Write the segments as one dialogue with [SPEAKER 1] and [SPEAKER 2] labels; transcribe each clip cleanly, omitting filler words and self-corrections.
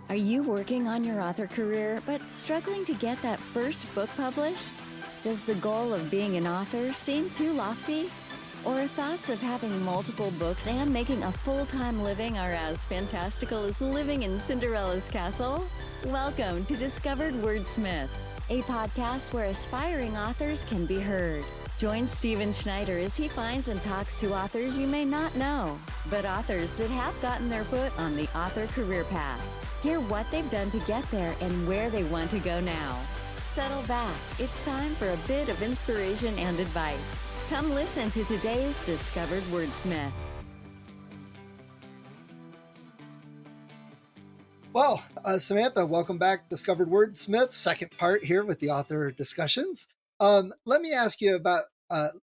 [SPEAKER 1] Are you working on your author career but struggling to get that first book published? Does the goal of being an author seem too lofty? Or thoughts of having multiple books and making a full-time living are as fantastical as living in Cinderella's castle? Welcome to Discovered Wordsmiths, a podcast where aspiring authors can be heard. Join Stephen Schneider as he finds and talks to authors you may not know, but authors that have gotten their foot on the author career path. Hear what they've done to get there and where they want to go now. Settle back. It's time for a bit of inspiration and advice. Come listen to today's Discovered Wordsmith.
[SPEAKER 2] Well, Samantha, welcome back. Discovered Wordsmith, second part here with the author discussions. Let me ask you about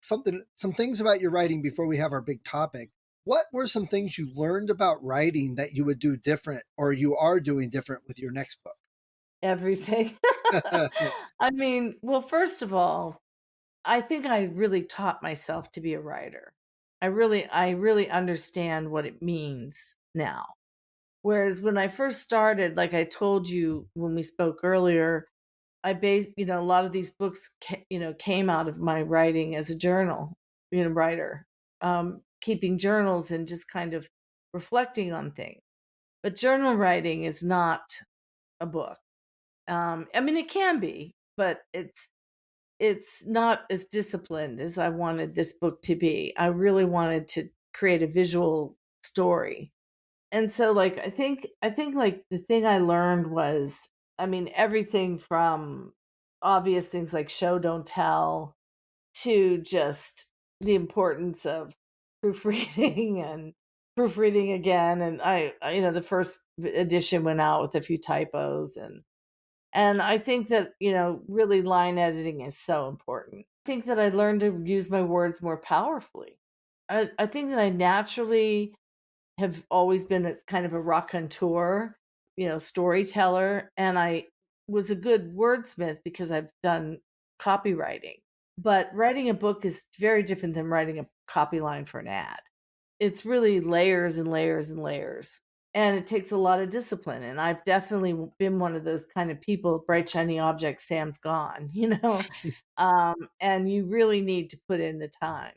[SPEAKER 2] some things about your writing before we have our big topic. What were some things you learned about writing that you would do different or you are doing different with your next book?
[SPEAKER 3] Everything. I mean, well, first of all, I think I really taught myself to be a writer. I really understand what it means now. Whereas when I first started, like I told you when we spoke earlier, I based, a lot of these books, came out of my writing as a journal, writer, keeping journals and just kind of reflecting on things. But journal writing is not a book. I mean, it can be, but it's not as disciplined as I wanted this book to be. I really wanted to create a visual story. And so like I think like the thing I learned was, I mean, everything from obvious things like show don't tell to just the importance of proofreading and proofreading again. And the first edition went out with a few typos, and I think that, really line editing is so important. I think that I learned to use my words more powerfully. I think that I naturally have always been a kind of a raconteur, storyteller, and I was a good wordsmith because I've done copywriting. But writing a book is very different than writing a copy line for an ad. It's really layers and layers and layers. And it takes a lot of discipline. And I've definitely been one of those kind of people, bright, shiny object, Sam's gone, and you really need to put in the time.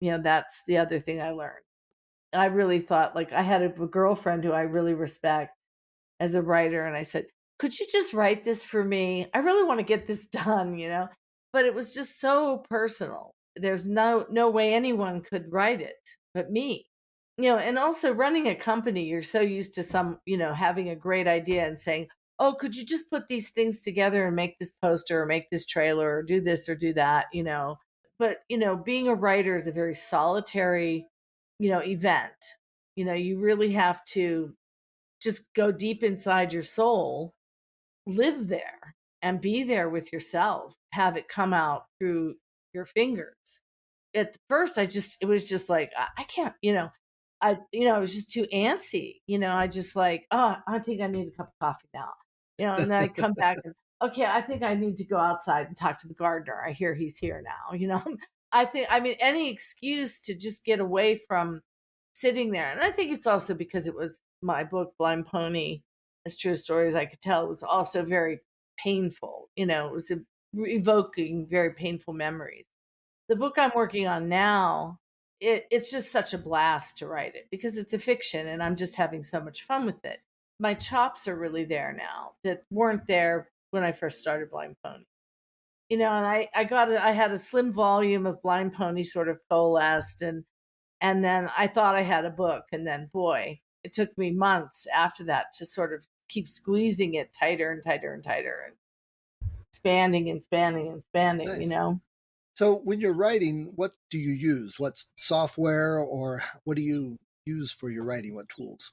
[SPEAKER 3] That's the other thing I learned. I really thought, like, I had a girlfriend who I really respect as a writer. And I said, could you just write this for me? I really want to get this done, but it was just so personal. There's no way anyone could write it but me. And also running a company, you're so used to having a great idea and saying, oh, could you just put these things together and make this poster or make this trailer or do this or do that, But, being a writer is a very solitary, event. You really have to just go deep inside your soul, live there and be there with yourself, have it come out through your fingers. At first, it was just like, I can't, I was just too antsy. I just like, oh, I think I need a cup of coffee now, and then I come back and, okay, I think I need to go outside and talk to the gardener. I hear he's here now, I mean, any excuse to just get away from sitting there. And I think it's also because it was my book, Blind Pony, as true a story as I could tell, was also very painful. It was evoking very painful memories. The book I'm working on now, it's just such a blast to write it because it's a fiction and I'm just having so much fun with it. My chops are really there now that weren't there when I first started Blind Pony. And I had a slim volume of Blind Pony sort of coalesced, and then I thought I had a book, and then boy, it took me months after that to sort of keep squeezing it tighter and tighter and tighter and expanding and expanding and expanding,
[SPEAKER 2] Nice. So when you're writing, what do you use? What software or what do you use for your writing? What tools?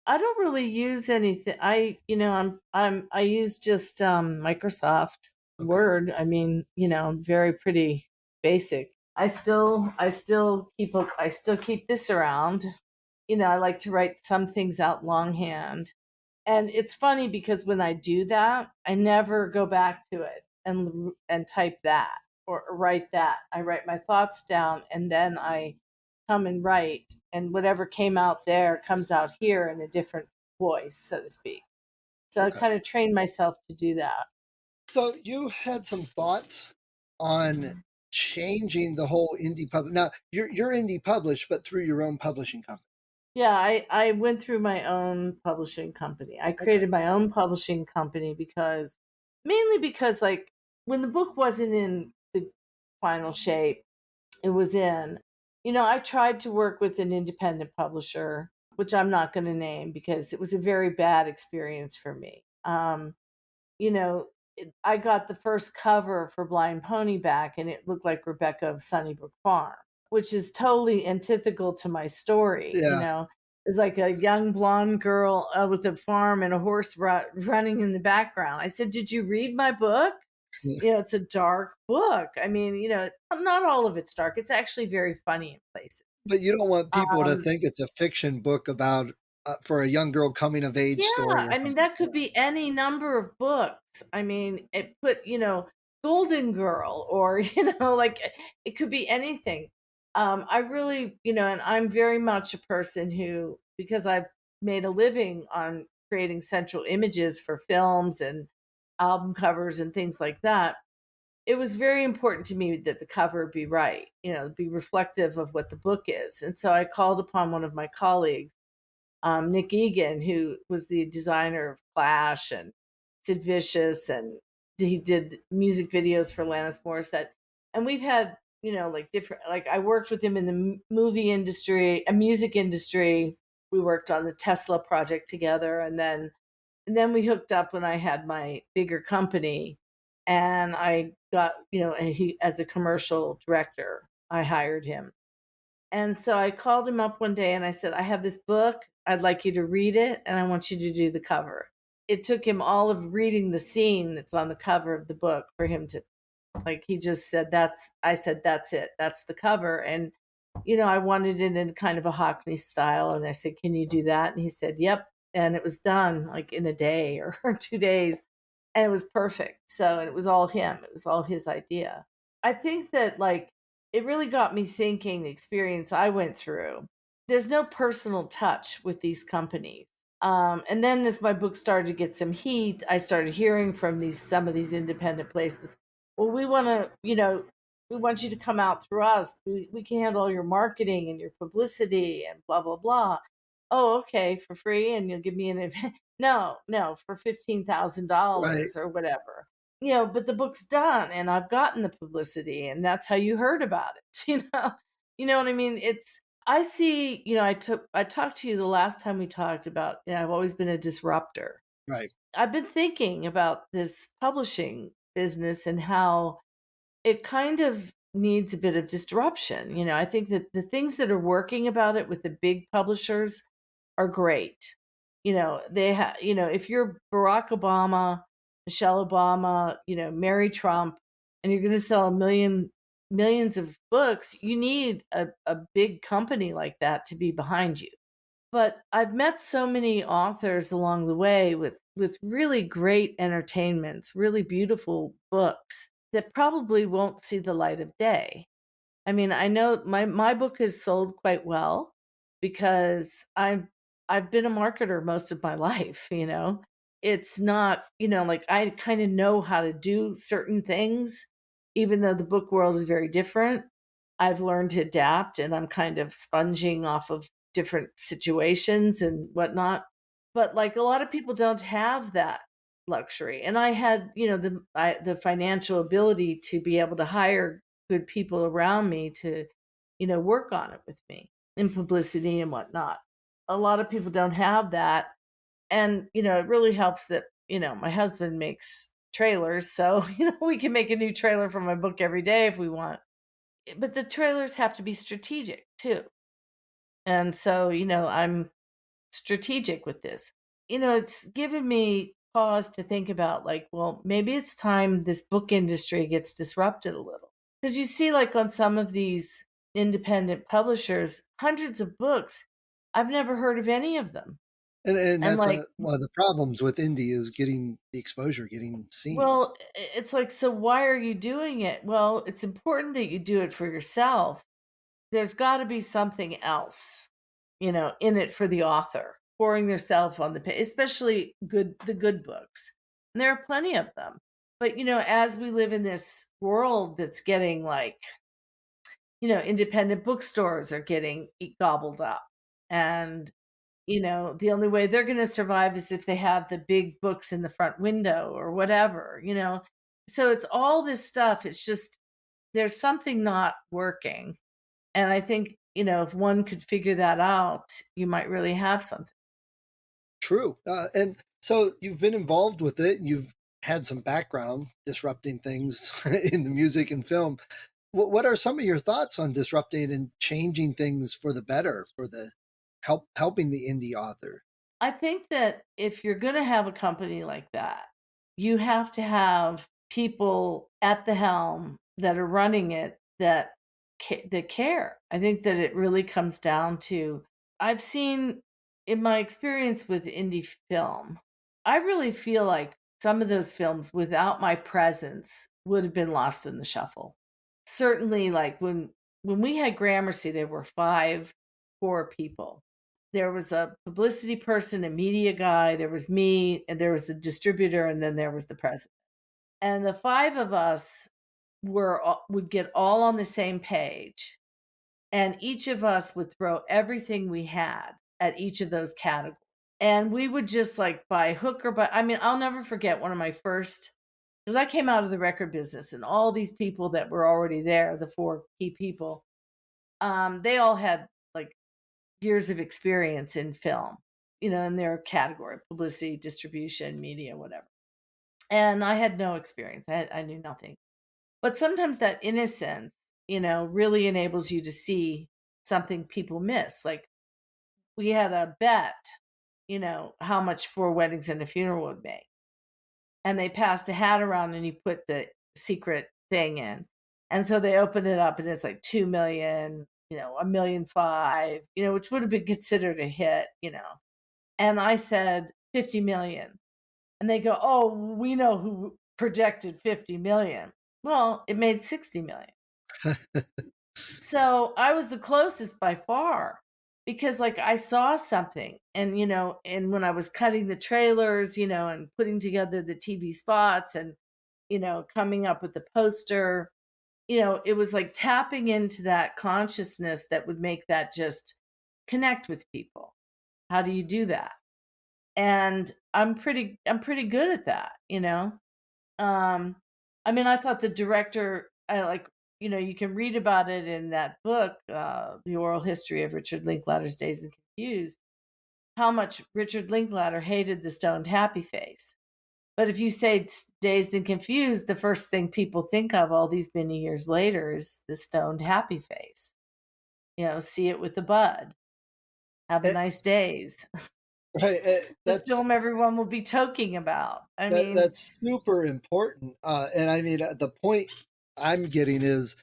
[SPEAKER 3] I don't really use anything. I use just Microsoft Word. I mean, very pretty basic. I still keep this around. I like to write some things out longhand. And it's funny because when I do that, I never go back to it and type that or write that. I write my thoughts down and then I come and write, and whatever came out there comes out here in a different voice, so to speak. So I
[SPEAKER 2] Okay.
[SPEAKER 3] kind of trained myself to do that.
[SPEAKER 2] So you had some thoughts on changing the whole indie public. Now you're indie published, but through your own publishing company.
[SPEAKER 3] Yeah, I went through my own publishing company. I
[SPEAKER 2] Okay.
[SPEAKER 3] created my own publishing company because mainly because like when the book wasn't in the final shape it was in, I tried to work with an independent publisher, which I'm not going to name because it was a very bad experience for me. You know, I got the first cover for Blind Pony back and it looked like Rebecca of Sunnybrook Farm, which is totally antithetical to my story.
[SPEAKER 2] Yeah.
[SPEAKER 3] It's like a young blonde girl with a farm and a horse running in the background. I said, "Did you read my book?" It's a dark book. I mean, not all of it's dark. It's actually very funny in places.
[SPEAKER 2] But you don't want people to
[SPEAKER 3] Um,
[SPEAKER 2] think it's a fiction book about for a young girl coming of age
[SPEAKER 3] Yeah,
[SPEAKER 2] story or
[SPEAKER 3] I mean,
[SPEAKER 2] something.
[SPEAKER 3] that could be any number of books. I mean, it put, Golden Girl or, like it could be anything. I really, and I'm very much a person who, because I've made a living on creating central images for films and album covers and things like that, it was very important to me that the cover be right, be reflective of what the book is. And so I called upon one of my colleagues, Nick Egan, who was the designer of Clash and Sid Vicious, and he did music videos for Alanis Morissette. And we've had, like different, like I worked with him in the movie industry, a music industry. We worked on the Tesla project together, and then we hooked up when I had my bigger company, and I got, and he as a commercial director, I hired him and so I called him up one day and I said, I have this book. I'd like you to read it and I want you to do the cover. It took him all of reading the scene that's on the cover of the book for him to, like, he just said, I said, that's it. That's the cover. And, I wanted it in kind of a Hockney style. And I said, can you do that? And he said, yep. And it was done like in a day or 2 days. And it was perfect. So it was all him, it was all his idea. I think that, like, it really got me thinking the experience I went through. There's no personal touch with these companies. And then as my book started to get some heat, I started hearing from some of these independent places. Well, we want you to come out through us. We can handle all your marketing and your publicity and blah blah blah. Oh, okay, for free, and you'll give me an event. No, no, for
[SPEAKER 2] Right.
[SPEAKER 3] $15,000 or whatever. But the book's done and I've gotten the publicity and that's how you heard about it. You know what I mean? I see, I talked to you the last time we talked about, I've always been a disruptor.
[SPEAKER 2] Right.
[SPEAKER 3] I've been thinking about this publishing business and how it kind of needs a bit of disruption. I think that the things that are working about it with the big publishers are great. They have, if you're Barack Obama, Michelle Obama, Mary Trump, and you're going to sell millions of books, you need a big company like that to be behind you. But I've met so many authors along the way with really great entertainments, really beautiful books that probably won't see the light of day. I mean, I know my book has sold quite well because I've been a marketer most of my life, It's not, like I kind of know how to do certain things even though the book world is very different. I've learned to adapt and I'm kind of sponging off of different situations and whatnot. But like a lot of people don't have that luxury. And I had, the financial ability to be able to hire good people around me to, work on it with me in publicity and whatnot. A lot of people don't have that. And, it really helps that, my husband makes trailers. So, we can make a new trailer for my book every day if we want. But the trailers have to be strategic too. And so, I'm strategic with this. It's given me pause to think about, like, well, maybe it's time this book industry gets disrupted a little. Because you see, like, on some of these independent publishers, hundreds of books, I've never heard of any of them.
[SPEAKER 2] And
[SPEAKER 3] And
[SPEAKER 2] that's
[SPEAKER 3] like,
[SPEAKER 2] one of the problems with indie is getting the exposure, getting seen.
[SPEAKER 3] well, it's like, so why are you doing it? Well, it's important that you do it for yourself. There's got to be something else, in it for the author. pouring themselves on the page, especially the good books. And there are plenty of them. But as we live in this world that's getting like, independent bookstores are getting gobbled up. And the only way they're going to survive is if they have the big books in the front window or whatever. So it's all this stuff. It's just there's something not working. And I think, if one could figure that out, you might really have something.
[SPEAKER 2] True. And so you've been involved with it. You've had some background disrupting things in the music and film. What are some of your thoughts on disrupting and changing things for the better, for the helping the indie author?
[SPEAKER 3] I think that if you're going to have a company like that, you have to have people at the helm that are running it that care. I think that it really comes down to I've seen in my experience with indie film, I really feel like some of those films without my presence would have been lost in the shuffle. Certainly like when we had Gramercy, there were 5 core people. There was a publicity person, a media guy, there was me, and there was a distributor, and then there was the president. And the 5 of us would get all on the same page, and each of us would throw everything we had at each of those categories. And we would just like by hook or by I mean, I'll never forget one of my first because I came out of the record business and all these people that were already there, the 4 key people, they all had like years of experience in film, in their category, publicity, distribution, media, whatever. And I had no experience. I knew nothing. But sometimes that innocence, really enables you to see something people miss. Like we had a bet, how much 4 weddings and a funeral would make. And they passed a hat around and you put the secret thing in. And so they opened it up and it's like 2 million, 1.5 million, which would have been considered a hit. And I said 50 million. And they go, "Oh, we know who projected 50 million." Well, it made 60 million. So I was the closest by far because like I saw something and when I was cutting the trailers, and putting together the TV spots and, coming up with the poster, it was like tapping into that consciousness that would make that just connect with people. How do you do that? And I'm pretty good at that. I mean, I thought the director, I like, you can read about it in that book, The Oral History of Richard Linklater's Dazed and Confused, how much Richard Linklater hated the stoned happy face. But if you say Dazed and Confused, the first thing people think of all these many years later is the stoned happy face. See it with the bud. Have a nice days.
[SPEAKER 2] Right.
[SPEAKER 3] The film everyone will be talking about. I mean,
[SPEAKER 2] that's super important. And I mean, the point I'm getting is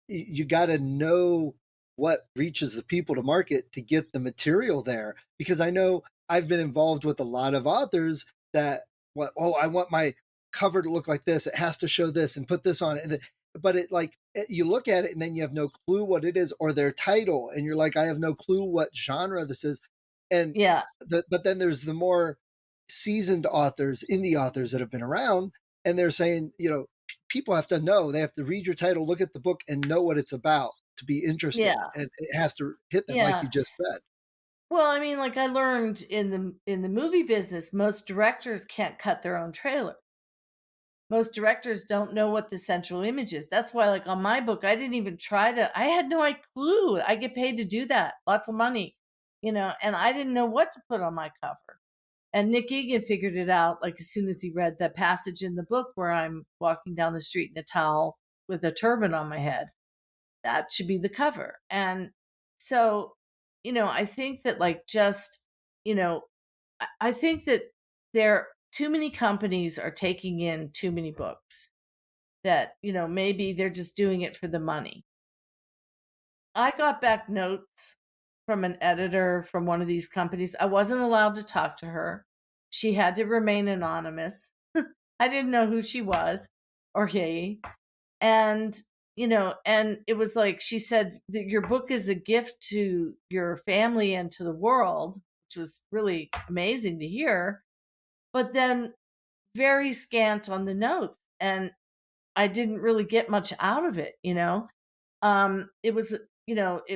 [SPEAKER 2] you got to know what reaches the people to market to get the material there. Because I know I've been involved with a lot of authors that, I want my cover to look like this. It has to show this and put this on it. But you look at it and then you have no clue what it is or their title. And you're like, I have no clue what genre this is. And
[SPEAKER 3] yeah.
[SPEAKER 2] But then there's the more seasoned authors, indie authors that have been around, and they're saying, people have to know. They have to read your title, look at the book, and know what it's about to be interested.
[SPEAKER 3] Yeah.
[SPEAKER 2] And it has to hit them,
[SPEAKER 3] Yeah.
[SPEAKER 2] like you just said.
[SPEAKER 3] Well, I mean, like I learned in the movie business, most directors can't cut their own trailer. Most directors don't know what the central image is. That's why, like on my book, I didn't even try to. I had no clue. I get paid to do that, lots of money, and I didn't know what to put on my cover. And Nick Egan figured it out like as soon as he read the passage in the book where I'm walking down the street in a towel with a turban on my head. That should be the cover. And so, I think that like just, I think that there too many companies are taking in too many books that, maybe they're just doing it for the money. I got back notes from an editor from one of these companies. I wasn't allowed to talk to her. She had to remain anonymous. I didn't know who she was or he. And, and it was like she said that your book is a gift to your family and to the world, which was really amazing to hear, but then very scant on the notes. And I didn't really get much out of it, you know? It was,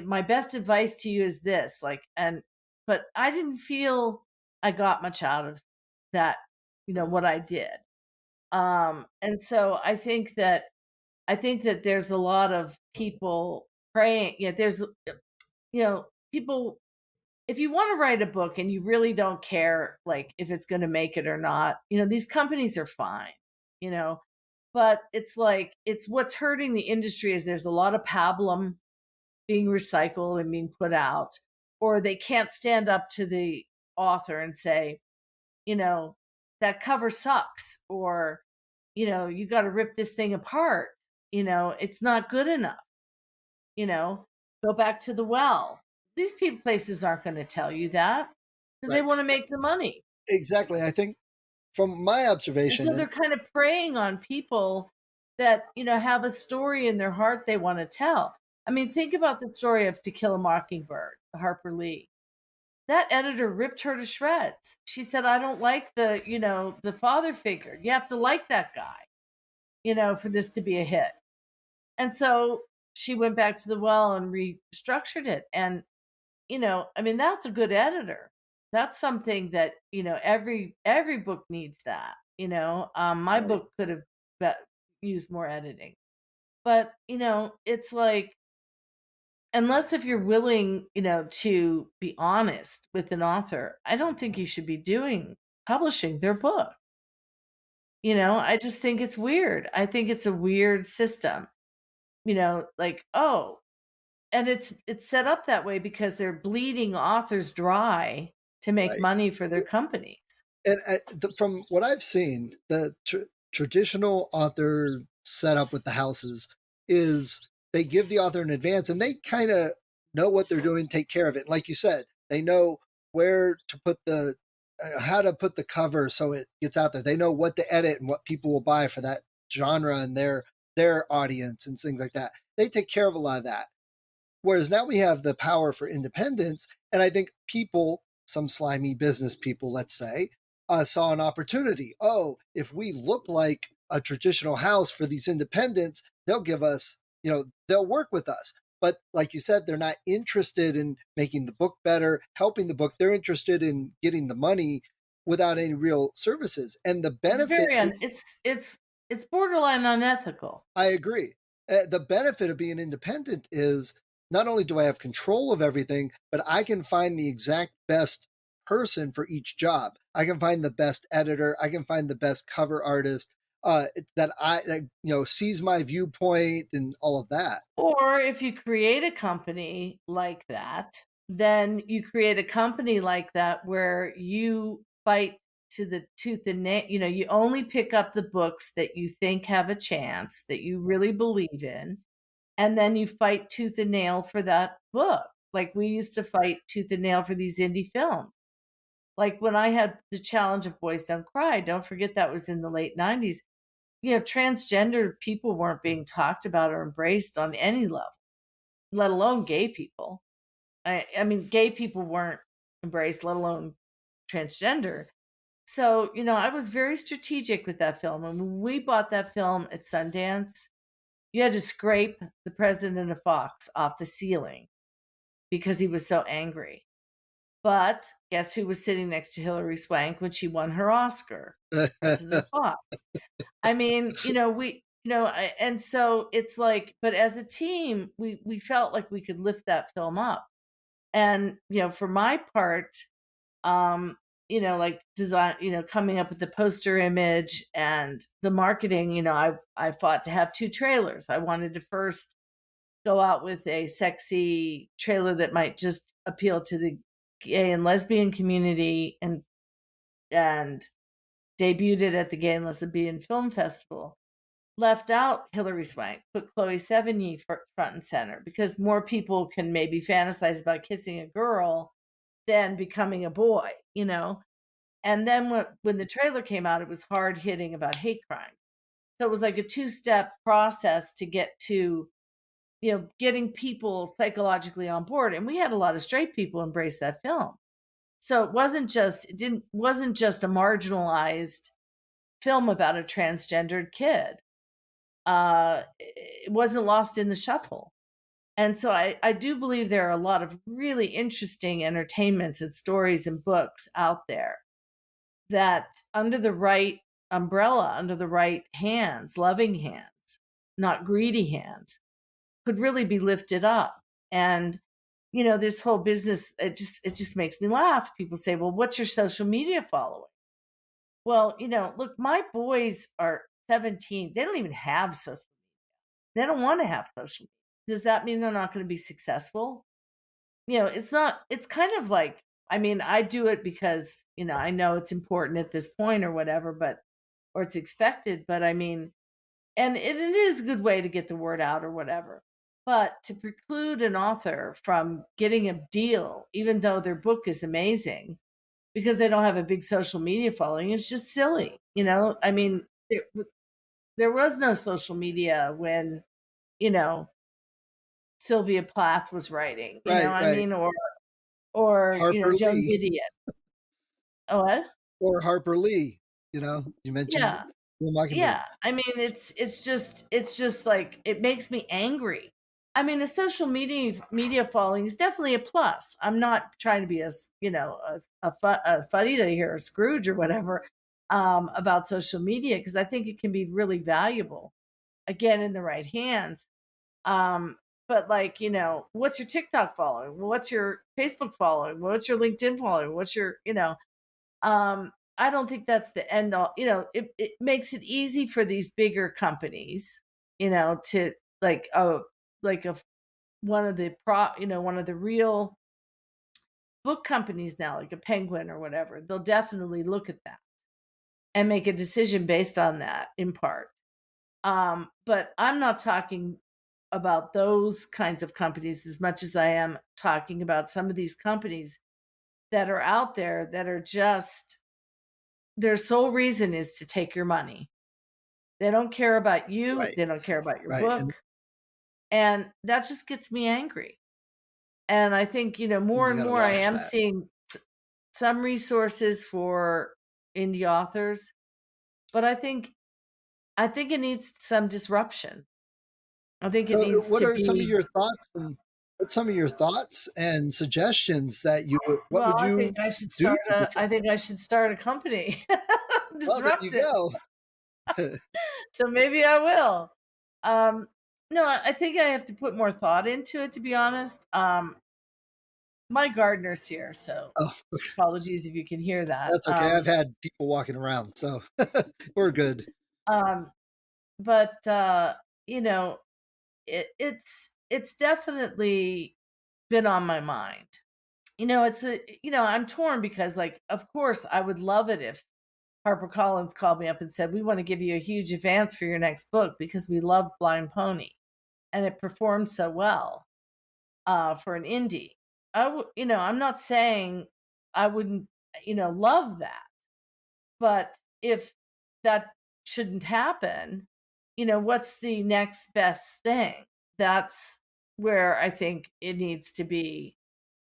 [SPEAKER 3] my best advice to you is this, like, but I didn't feel I got much out of that, what I did. And so I think that there's a lot of people praying. Yeah, there's, people, if you want to write a book and you really don't care, like, if it's going to make it or not, these companies are fine, you know, but it's like, it's what's hurting the industry is there's a lot of pablum being recycled and being put out, or they can't stand up to the author and say, you know, that cover sucks, or, you got to rip this thing apart. It's not good enough. you know, Go back to the well. These people places aren't going to tell you that because they
[SPEAKER 2] Right.
[SPEAKER 3] want to make the money.
[SPEAKER 2] Exactly. I think from my
[SPEAKER 3] And
[SPEAKER 2] observation,
[SPEAKER 3] so they're kind of preying on people that, have a story in their heart they want to tell. I mean, think about the story of To Kill a Mockingbird, Harper Lee. That editor ripped her to shreds. She said, I don't like the father figure. You have to like that guy, for this to be a hit. And so she went back to the well and restructured it. And, I mean, that's a good editor. That's something that, every book needs that, my
[SPEAKER 2] right,
[SPEAKER 3] book could have used more editing. But, it's like, unless if you're willing, to be honest with an author, I don't think you should be publishing their book. I just think it's weird. I think it's a weird system, like, oh, and it's set up that way because they're bleeding authors dry to make
[SPEAKER 2] right.
[SPEAKER 3] money for their companies.
[SPEAKER 2] And from what I've seen, the traditional author setup with the houses is they give the author an advance and they kind of know what they're doing, take care of it. Like you said, they know where to put how to put the cover so it gets out there. They know what to edit and what people will buy for that genre and their audience and things like that. They take care of a lot of that. Whereas now we have the power for independence. And I think people, some slimy business people, let's say, saw an opportunity. Oh, if we look like a traditional house for these independents, they'll give us, they'll work with us. But like you said, they're not interested in making the book better, helping the book. They're interested in getting the money without any real services. And the
[SPEAKER 3] It's
[SPEAKER 2] benefit,
[SPEAKER 3] it's borderline unethical.
[SPEAKER 2] I agree. The benefit of being independent is not only do I have control of everything, but I can find the exact best person for each job. I can find the best editor. I can find the best cover artist that sees my viewpoint and all of that.
[SPEAKER 3] Or if you create a company like that, then you create a company like that where you fight to the tooth and nail. You only pick up the books that you think have a chance, that you really believe in, and then you fight tooth and nail for that book. Like we used to fight tooth and nail for these indie films. Like when I had the challenge of Boys Don't Cry, don't forget that was in the late 90s. Transgender people weren't being talked about or embraced on any level, let alone gay people. I mean, gay people weren't embraced, let alone transgender. So, I was very strategic with that film. And when we bought that film at Sundance, you had to scrape the president of Fox off the ceiling because he was so angry. But guess who was sitting next to Hilary Swank when she won her Oscar? President Fox. I mean, and so it's like, but as a team, we felt like we could lift that film up. And, for my part, like design, coming up with the poster image and the marketing, I fought to have two trailers. I wanted to first go out with a sexy trailer that might just appeal to the gay and lesbian community and debuted it at the Gay and Lesbian Film Festival. Left out Hilary Swank, put Chloe Sevigny front and center because more people can maybe fantasize about kissing a girl than becoming a boy, And then when the trailer came out, it was hard hitting about hate crime. So it was like a two-step process to get to, getting people psychologically on board. And we had a lot of straight people embrace that film. So it wasn't just a marginalized film about a transgendered kid. It wasn't lost in the shuffle. And so I do believe there are a lot of really interesting entertainments and stories and books out there that, under the right umbrella, under the right hands, loving hands, not greedy hands, could really be lifted up. And this whole business, it just makes me laugh. People say, "Well, what's your social media following?" Well, look, my boys are 17. They don't even have social. They don't want to have social media. Does that mean they're not going to be successful? It's not. It's kind of like, I mean, I do it because, I know it's important at this point or whatever, or it's expected, but I mean, and it is a good way to get the word out or whatever. But to preclude an author from getting a deal, even though their book is amazing, because they don't have a big social media following, is just silly. I mean, there was no social media when, you know, Sylvia Plath was writing,
[SPEAKER 2] Right,
[SPEAKER 3] I
[SPEAKER 2] right.
[SPEAKER 3] mean, or
[SPEAKER 2] Harper
[SPEAKER 3] Joan
[SPEAKER 2] Lee
[SPEAKER 3] Didion. Oh, what?
[SPEAKER 2] or Harper Lee, you mentioned
[SPEAKER 3] Yeah.
[SPEAKER 2] Will Mockingbird.
[SPEAKER 3] Yeah, I mean, it's just like, it makes me angry. I mean, the social media following is definitely a plus. I'm not trying to be a funny to hear a Scrooge or whatever, about social media, because I think it can be really valuable, again, in the right hands. Um, but like, what's your TikTok following? What's your Facebook following? What's your LinkedIn following? What's your, I don't think that's the end all. It makes it easy for these bigger companies, to, like, like a one of the real book companies now, like a Penguin or whatever. They'll definitely look at that and make a decision based on that, in part. But I'm not talking about those kinds of companies as much as I am talking about some of these companies that are out there that are just, their sole reason is to take your money. They don't care about you.
[SPEAKER 2] Right,
[SPEAKER 3] They don't care about your
[SPEAKER 2] right. And
[SPEAKER 3] book. And that just gets me angry. And I think, more
[SPEAKER 2] you
[SPEAKER 3] and
[SPEAKER 2] got to
[SPEAKER 3] more I
[SPEAKER 2] watch
[SPEAKER 3] am
[SPEAKER 2] that.
[SPEAKER 3] seeing some resources for indie authors, but I think it needs some disruption. I think it
[SPEAKER 2] So,
[SPEAKER 3] needs
[SPEAKER 2] what
[SPEAKER 3] to
[SPEAKER 2] are some of
[SPEAKER 3] be,
[SPEAKER 2] your thoughts and what's some of your thoughts and suggestions that what
[SPEAKER 3] well,
[SPEAKER 2] would
[SPEAKER 3] I think
[SPEAKER 2] you
[SPEAKER 3] I should
[SPEAKER 2] do
[SPEAKER 3] start
[SPEAKER 2] to
[SPEAKER 3] a I
[SPEAKER 2] disrupt?
[SPEAKER 3] think I should start a company.
[SPEAKER 2] Well, there you
[SPEAKER 3] Disrupt it.
[SPEAKER 2] go.
[SPEAKER 3] So maybe I will. Um no, I think I have to put more thought into it, to be honest. My gardener's here, so
[SPEAKER 2] Oh,
[SPEAKER 3] apologies if you can hear that.
[SPEAKER 2] that's okay. I've had people walking around, so we're good.
[SPEAKER 3] Um, but you know, it's definitely been on my mind. I'm torn because, like, of course, I would love it if HarperCollins called me up and said, "We want to give you a huge advance for your next book because we love Blind Pony and it performed so well, for an indie." I'm not saying I wouldn't, love that. But if that shouldn't happen, what's the next best thing? That's where I think it needs to be.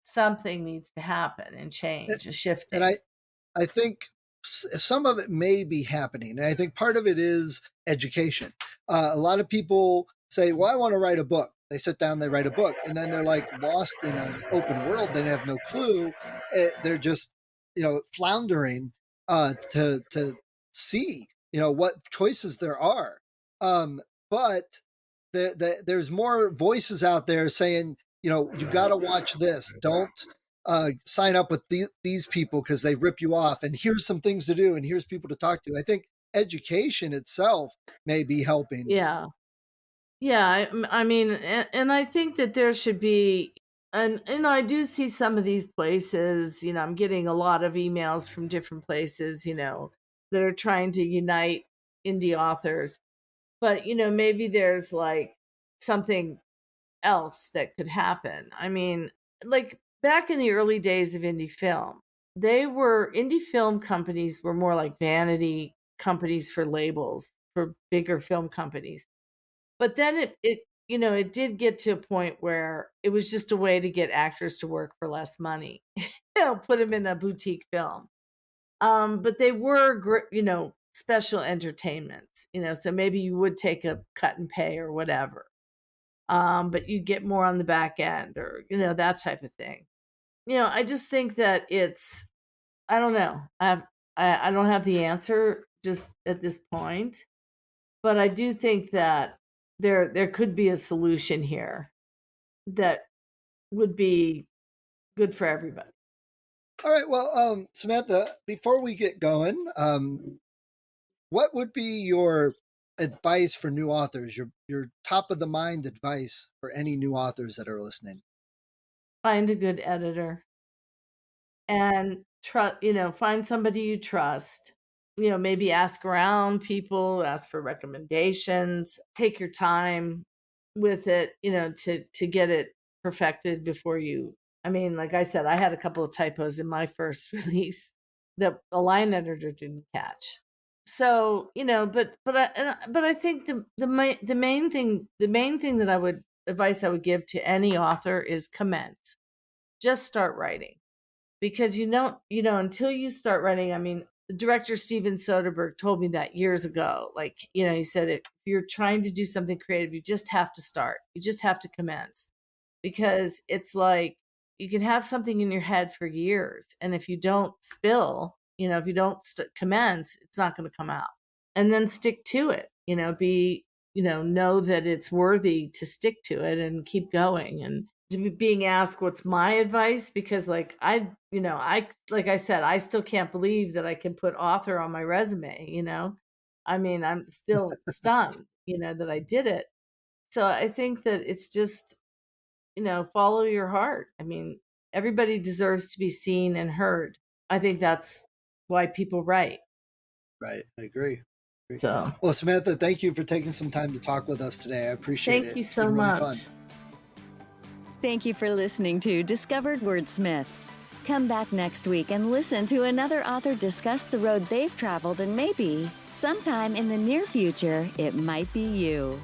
[SPEAKER 3] Something needs to happen and
[SPEAKER 2] And
[SPEAKER 3] change, a
[SPEAKER 2] and
[SPEAKER 3] shifting.
[SPEAKER 2] I think some of it may be happening. And I think part of it is education. A lot of people say, well, I want to write a book. They sit down, they write a book, and then they're like lost in an open world. They have no clue. They're just, floundering to see, what choices there are. But there's more voices out there saying, you got to watch this. Don't sign up with these people because they rip you off. And here's some things to do, and here's people to talk to. I think education itself may be helping.
[SPEAKER 3] Yeah. Yeah. I mean, and I think that there should be, and I do see some of these places, I'm getting a lot of emails from different places, that are trying to unite indie authors. But, maybe there's like something else that could happen. I mean, like, back in the early days of indie film companies were more like vanity companies for labels, for bigger film companies. But then it did get to a point where it was just a way to get actors to work for less money. Put them in a boutique film. But they were, special entertainments, so maybe you would take a cut and pay or whatever. But you get more on the back end or, that type of thing. I just think that I don't know. I don't have the answer just at this point, but I do think that there could be a solution here that would be good for everybody.
[SPEAKER 2] All right. Well, Samantha, before we get going, what would be your advice for new authors? Your top of the mind advice for any new authors that are listening?
[SPEAKER 3] Find a good editor and find somebody you trust. Maybe ask around people, ask for recommendations, take your time with it, to get it perfected before you. I mean, like I said, I had a couple of typos in my first release that a line editor didn't catch. So, but I think the main thing that advice I would give to any author is commence. Just start writing. Because until you start writing, I mean, the director Steven Soderbergh told me that years ago. Like, he said, if you're trying to do something creative, you just have to start. You just have to commence. Because it's like you can have something in your head for years, and if you don't if you don't commence, it's not going to come out. And then stick to it. Know that it's worthy to stick to it and keep going. And being asked what's my advice, because like I said, I still can't believe that I can put author on my resume. I mean, I'm still stunned that I did it. So I think that it's just follow your heart. I mean, everybody deserves to be seen and heard. I think that's why people write.
[SPEAKER 2] Right, I agree.
[SPEAKER 3] So,
[SPEAKER 2] well, Samantha, thank you for taking some time to talk with us today. I appreciate it.
[SPEAKER 3] Thank you so much.
[SPEAKER 2] Really fun.
[SPEAKER 1] Thank you for listening to Discovered Wordsmiths. Come back next week and listen to another author discuss the road they've traveled, and maybe, sometime in the near future, it might be you.